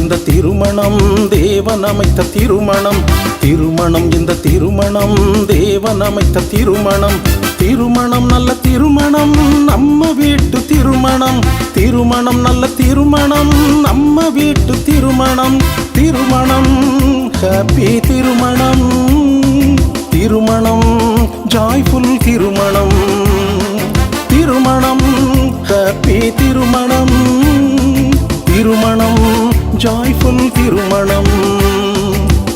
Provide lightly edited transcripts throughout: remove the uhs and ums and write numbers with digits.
இந்த திருமணம் தேவன் அமைத்த திருமணம். திருமணம் இந்த திருமணம் தேவன் அமைத்த திருமணம். திருமணம் நல்ல திருமணம் நம்ம வீட்டு திருமணம். திருமணம் நல்ல திருமணம் நம்ம வீட்டு திருமணம். திருமணம் ஹாப்பி திருமணம். திருமணம் ஜாய்ஃபுல் திருமணம். திருமணம் ஹாப்பி திருமணம். திருமணம் ஜாய்ஃபுல் திருமணம்.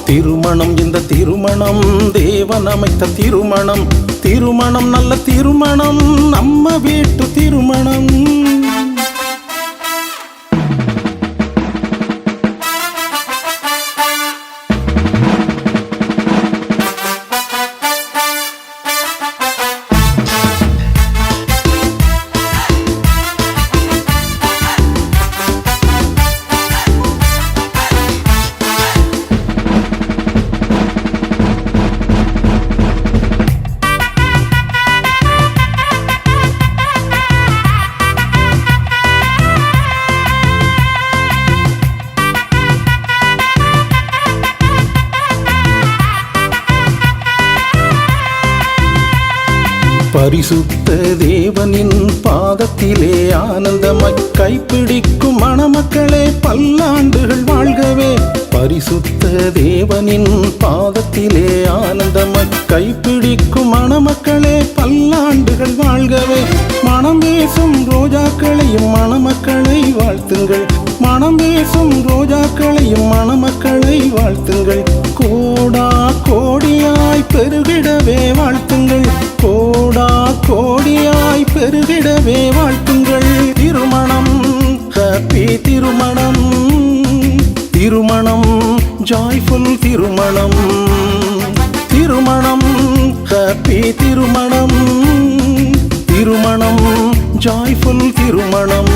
திருமணம் இந்த திருமணம் தேவன் அமைத்த திருமணம். திருமணம் நல்ல திருமணம் நம்ம வீட்டு திருமணம். பரிசுத்த தேவனின் பாதத்திலே ஆனந்தமாய் கைப்பிடிக்கும் மணமக்களே பல்லாண்டுகள் வாழ்கவே. பரிசுத்த தேவனின் பாதத்திலே ஆனந்தமாய் கைப்பிடிக்கும் மணமக்களே பல்லாண்டுகள் வாழ்கவே. மனம் பேசும் ரோஜாக்களையும் மணமக்களை வாழ்த்துங்கள். மனம் பேசும் ரோஜாக்களையும் மணமக்களை வாழ்த்துங்கள். கோடா கோடியாய் பெருகிடவே வாழ்த்துங்கள். கோடா கோடியாய் பெருகிடவே வாழ்த்துங்கள். திருமணம் ஹாப்பி திருமணம். திருமணம் ஜாய்ஃபுல் திருமணம். திருமணம் ஹாப்பி திருமணம். திருமணம் ஜாய்ஃபுல் திருமணம்.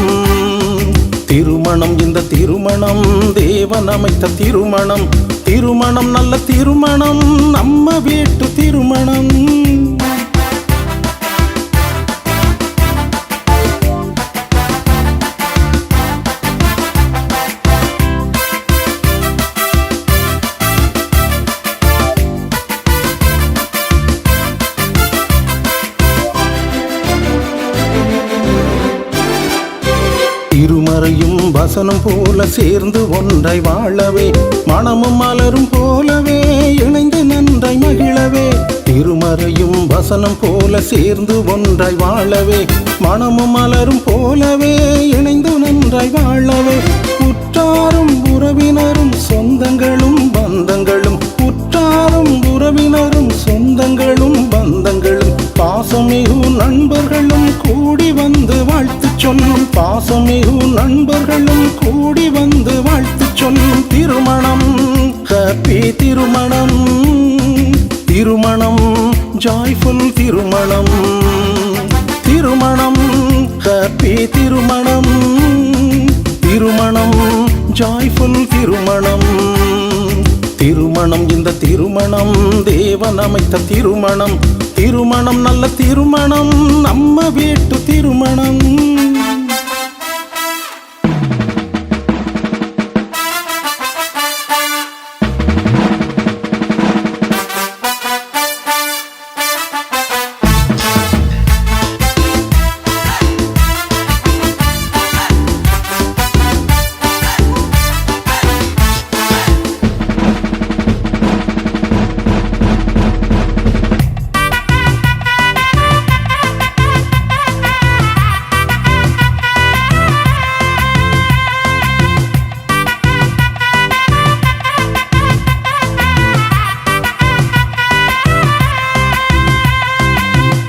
திருமணம் இந்த திருமணம் தேவன் அமைத்த திருமணம். திருமணம் நல்ல திருமணம் நம்ம வீட்டு திருமணம். திருமறையும் வசனம் போல சேர்ந்து ஒன்றாய் வாழவே. மனமும் மலரும் போலவே இணைந்து நன்றாய் மகிழவே. திருமறையும் வசனம் போல சேர்ந்து ஒன்றாய் வாழவே. மனமும் மலரும் போலவே இணைந்து நன்றாய் வாழவே. உற்றாரும் உறவினரும் சொந்தங்களும் பந்தங்களும். உற்றாரும் உறவினரும் சொந்தங்களும் பந்தங்களும். பாசமிகு நண்பர்களும் கூடி வந்து வாழ்த்து சொல்லும். பாசமிகு நண்பர்களும் கூடி வந்து வாழ்த்து சொல்லும். திருமணம் ஹாப்பி திருமணம். திருமணம் ஜாய்ஃபுல் திருமணம். திருமணம் ஹாப்பி திருமணம். திருமணம் ஜாய்ஃபுல் திருமணம். திருமணம் இந்த திருமணம் தேவன் அமைத்த திருமணம். திருமணம் நல்ல திருமணம் நம்ம வீட்டு திருமணம்.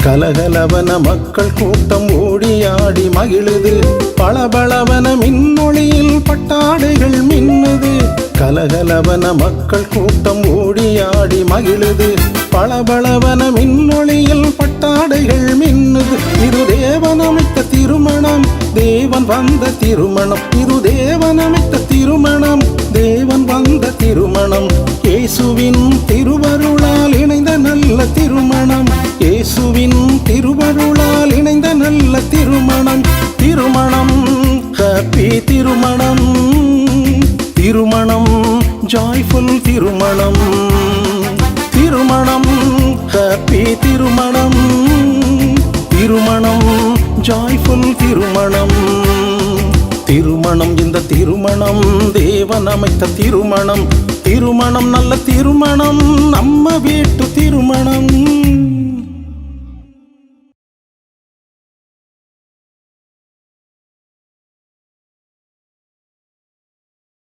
கலகலவன மக்கள் கூட்டம் ஓடியாடி மகிழுது. பளபளவன மின்னொளியில் பட்டாடைகள் மின்னுது. கலகலவன மக்கள் கூட்டம் ஓடியாடி மகிழுது. பளபளவன மின்னொளியில் பட்டாடைகள் மின்னுது. இது தேவன் அமைத்த திருமணம். தேவன் வந்த திருமணம். இது தேவன் அமைத்த திருமணம். தேவன் வந்த திருமணம். இயேசுவின் திருவருளால் இணைந்த நல்ல திருமணம். இயேசுவின் திருவருளால் இணைந்த நல்ல திருமணம். திருமணம் ஹாப்பி திருமணம். திருமணம் திருமணம் ஜாய்ஃபுல் திருமணம் திருமணம் இந்த திருமணம் தேவன் அமைத்த திருமணம் திருமணம் நல்ல திருமணம் நம்ம வீட்டு திருமணம்